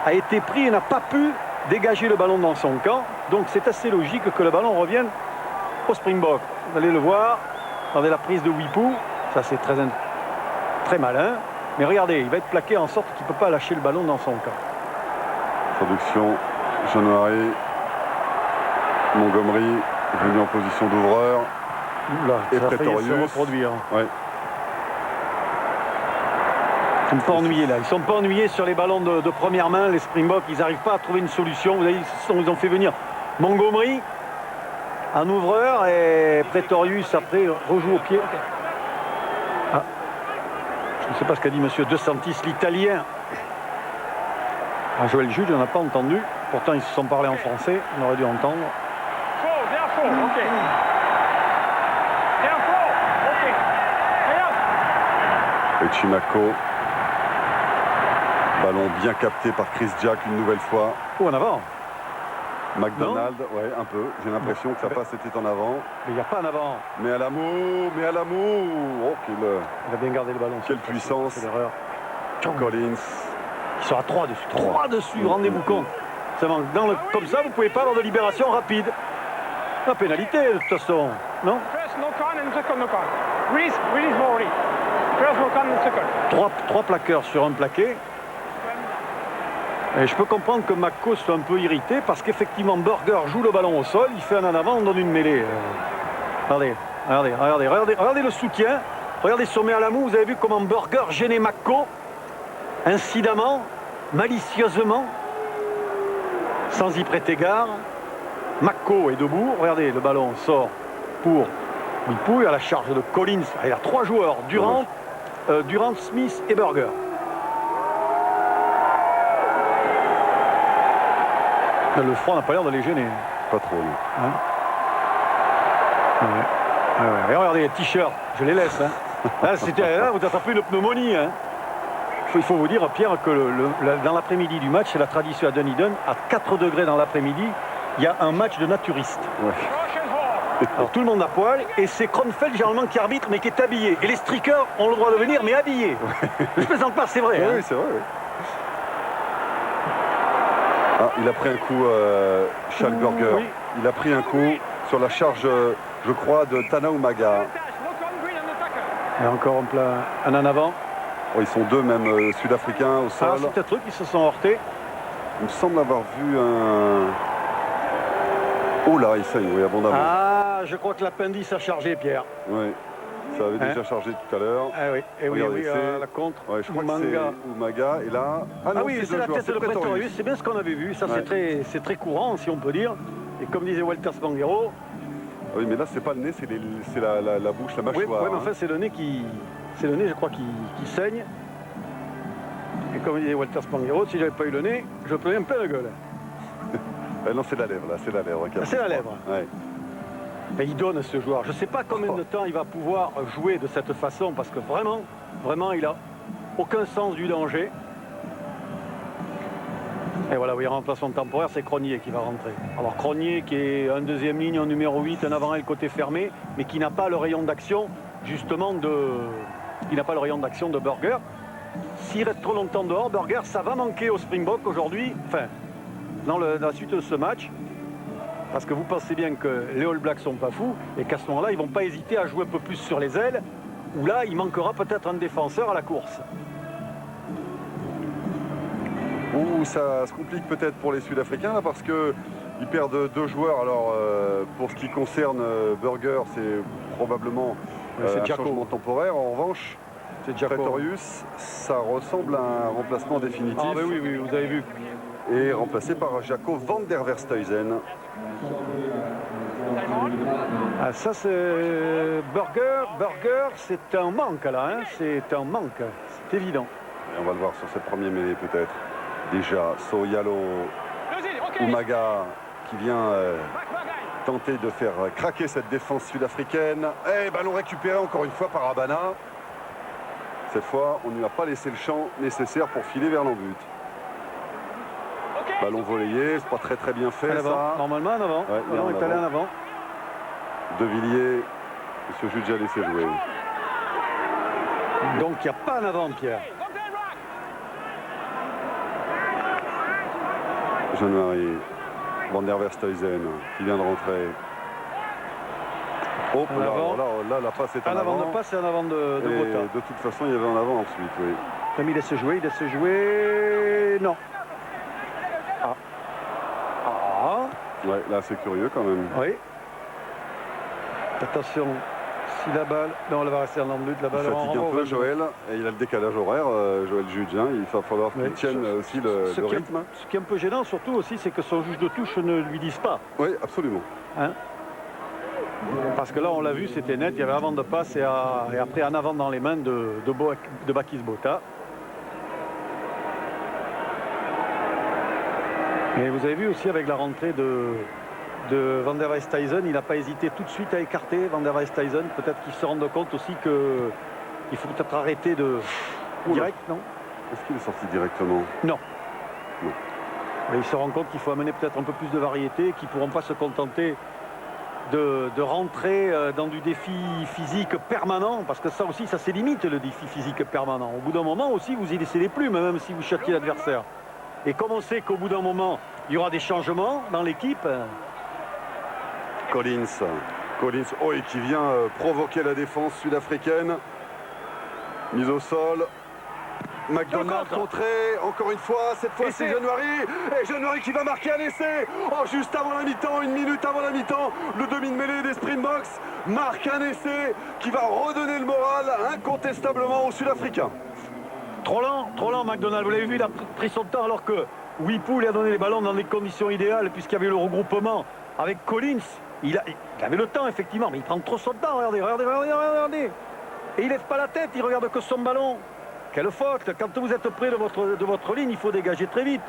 a été pris et n'a pas pu dégager le ballon dans son camp. Donc c'est assez logique que le ballon revienne au Springbok. Vous allez le voir, regardez la prise de Wipou. Ça c'est très malin. Mais regardez, il va être plaqué en sorte qu'il ne peut pas lâcher le ballon dans son camp. Production, January, Montgomery, venu en position d'ouvreur. Là, et ça a failli se Pretorius. reproduire. Ouais. Ils ne sont pas ennuyés là. Ils ne sont pas ennuyés sur les ballons de première main. Les Springboks, ils n'arrivent pas à trouver une solution. Vous voyez, ils ont fait venir Montgomery en ouvreur et Pretorius après rejoue au pied. Ah. Je ne sais pas ce qu'a dit monsieur De Santis, l'Italien. Joël Jude, on n'a pas entendu. Pourtant, ils se sont parlé en français. On aurait dû entendre. Et Chimaco. Ballon bien capté par Chris Jack une nouvelle fois. Oh, en avant. McDonald, ouais, un peu. J'ai l'impression que sa passe était en avant. Mais il n'y a pas en avant. Mais à l'amour. Oh, il a bien gardé le ballon. Quelle puissance. C'est l'erreur. Collins. Il sera 3 dessus. 3 dessus, rendez-vous compte. Comme ça, vous ne pouvez pas avoir de libération rapide. La pénalité, de toute façon. Non? First no con and second no con. Release already. First no con and second. 3 plaqueurs sur un plaqué. Et je peux comprendre que Makko soit un peu irrité parce qu'effectivement Burger joue le ballon au sol, il fait un en avant, on donne une mêlée. Regardez le soutien. Regardez sommet à la moue, vous avez vu comment Burger gênait Makko incidemment, malicieusement, sans y prêter garde. Makko est debout, regardez le ballon sort pour Wipouille à la charge de Collins. Il a 3 joueurs, Durant, Smith et Burger. Le froid n'a pas l'air de les gêner. Pas trop, non. Hein? Ouais. Regardez les t-shirts, je les laisse. Hein. Là, vous attrapez une pneumonie. Hein. Il faut vous dire, Pierre, que dans l'après-midi du match, c'est la tradition à Dunedin, à 4 degrés dans l'après-midi, il y a un match de naturistes. Ouais. Alors tout le monde à poil, et c'est Kronfeld généralement qui arbitre, mais qui est habillé. Et les streakers ont le droit de venir, mais habillés. Je plaisante pas, c'est vrai. Oui, hein. oui, c'est vrai. Oui. Ah, il a pris un coup, Schalburger. Oui. Il a pris un coup sur la charge, je crois, de Tana Umaga. Et encore un en avant. Oh, ils sont 2 même sud-africains au sol. Ah, c'est peut-être eux qui se sont heurtés. Il me semble avoir vu un... Oh là, il saigne, oui, abondamment. Ah, je crois que l'appendice a chargé, Pierre. Oui, ça avait déjà chargé tout à l'heure. Ah oui, et oui, Regardez, la contre. Ouais, je crois que c'est Umaga. Et là... Ah oui, c'est la tête de Pretorius, c'est bien ce qu'on avait vu. Ça, ouais. C'est très courant, si on peut dire. Et comme disait Walter Spanghero... Ah oui, mais là, c'est pas le nez, c'est la bouche, la mâchoire. Oui, mais enfin, c'est le nez qui... C'est le nez, je crois, qui saigne. Et comme disait Walter Spanghero, si j'avais pas eu le nez, je prenais un plein la gueule. Non, c'est la lèvre, là, c'est la lèvre. C'est la lèvre. Ouais. Et il donne à ce joueur. Je ne sais pas combien de temps il va pouvoir jouer de cette façon, parce que vraiment, il a aucun sens du danger. Et voilà, oui, remplacement temporaire, c'est Cronier qui va rentrer. Alors Cronier qui est un deuxième ligne, un numéro 8, un avant-aile côté fermé, mais qui n'a pas le rayon d'action, justement, qui n'a pas le rayon d'action de Burger. S'il reste trop longtemps dehors, Burger, ça va manquer au Springbok aujourd'hui, enfin, dans la suite de ce match. Parce que vous pensez bien que les All Blacks sont pas fous et qu'à ce moment-là, ils vont pas hésiter à jouer un peu plus sur les ailes, où là, il manquera peut-être un défenseur à la course. Ouh, ça se complique peut-être pour les Sud-Africains, là, parce qu'ils perdent 2 joueurs. Alors, pour ce qui concerne Burger, c'est probablement un changement temporaire. En revanche, Pretorius, ça ressemble à un remplacement définitif. Ah, oui, vous avez vu. Et remplacé par Jaco van der Verstuyzen. Ah, ça, c'est Burger, c'est un manque, là. Hein. C'est un manque, c'est évident. Et on va le voir sur cette première mêlée, peut-être. Déjà, Soyalo Umaga qui vient tenter de faire craquer cette défense sud-africaine. Et ballon récupéré encore une fois par Abana. Cette fois, on ne lui a pas laissé le champ nécessaire pour filer vers l'embut. Ballon volleyé, c'est pas très bien fait, ça. Normalement en avant. Ouais, on est allé en avant. De Villiers, M. Jude a laissé jouer. Donc il n'y a pas en avant, Pierre. Jean-Marie van der Verstuyzen qui vient de rentrer. Oh, là, la passe est en avant. La passe est en avant de Botha. De toute façon, il y avait en avant ensuite, oui. Comme il laisse jouer, non. Ouais, là, c'est curieux quand même. Oui. Attention, Si la balle, non, elle va rester en but, la balle Il fatigue un peu Joël, et il a le décalage horaire, Joël Judien, il va falloir qu'il tienne aussi le rythme. Ce qui est un peu gênant surtout aussi, c'est que son juge de touche ne lui dise pas. Oui, absolument. Hein, parce que là, on l'a vu, c'était net, il y avait avant de passe et après en avant dans les mains de Bakis Bota. Et vous avez vu aussi avec la rentrée de Van der Westhuizen, il n'a pas hésité tout de suite à écarter Van der Westhuizen. Peut-être qu'il se rend compte aussi qu'il faut peut-être arrêter de direct, non? Est-ce qu'il est sorti directement? Non. Non. Et il se rend compte qu'il faut amener peut-être un peu plus de variété, qu'ils ne pourront pas se contenter de rentrer dans du défi physique permanent, parce que ça aussi, ça c'est limite le défi physique permanent. Au bout d'un moment aussi, vous y laissez les plumes, même si vous châtiez l'adversaire. Et comme on sait qu'au bout d'un moment, il y aura des changements dans l'équipe. Collins, oh, et qui vient provoquer la défense sud-africaine. Mise au sol. McDonald contré, encore une fois, cette fois c'est January. Et January qui va marquer un essai. Oh, juste avant la mi-temps, une minute avant la mi-temps, le demi de mêlée des Springboks marque un essai qui va redonner le moral incontestablement aux Sud-Africains. Trop lent McDonald, vous l'avez vu, il a pris son temps alors que Wipu lui a donné les ballons dans des conditions idéales puisqu'il y avait le regroupement avec Collins. Il avait le temps effectivement, mais il prend trop son temps, regardez. Et il lève pas la tête, il regarde que son ballon. Quelle faute! Quand vous êtes près de votre ligne, il faut dégager très vite.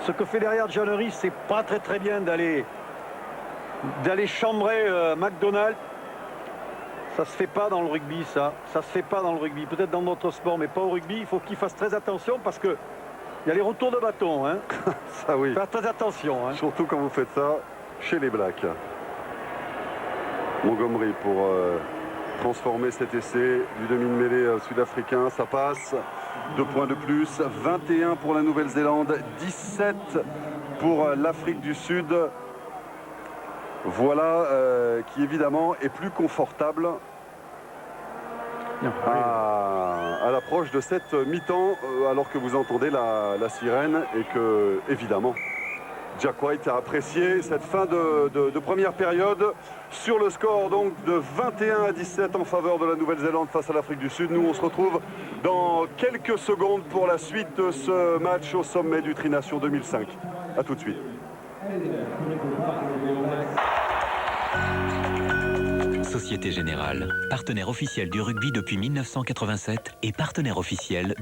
Ce que fait derrière January, c'est pas très bien d'aller chambrer McDonald. Ça se fait pas dans le rugby, ça se fait pas dans le rugby. Peut-être dans d'autres sports, mais pas au rugby. Il faut qu'il fasse très attention parce que il y a les retours de bâton. Hein. Ça oui. Faire très attention. Hein. Surtout quand vous faites ça chez les Blacks. Montgomery pour transformer cet essai du demi de mêlée sud-africain. Ça passe. 2 points de plus. 21 pour la Nouvelle-Zélande. 17 pour l'Afrique du Sud. Voilà qui évidemment est plus confortable à l'approche de cette mi-temps alors que vous entendez la sirène et que évidemment Jack White a apprécié cette fin de première période sur le score donc de 21-17 en faveur de la Nouvelle-Zélande face à l'Afrique du Sud. Nous on se retrouve dans quelques secondes pour la suite de ce match au sommet du Tri-Nation 2005. A tout de suite. Société Générale, partenaire officiel du rugby depuis 1987 et partenaire officiel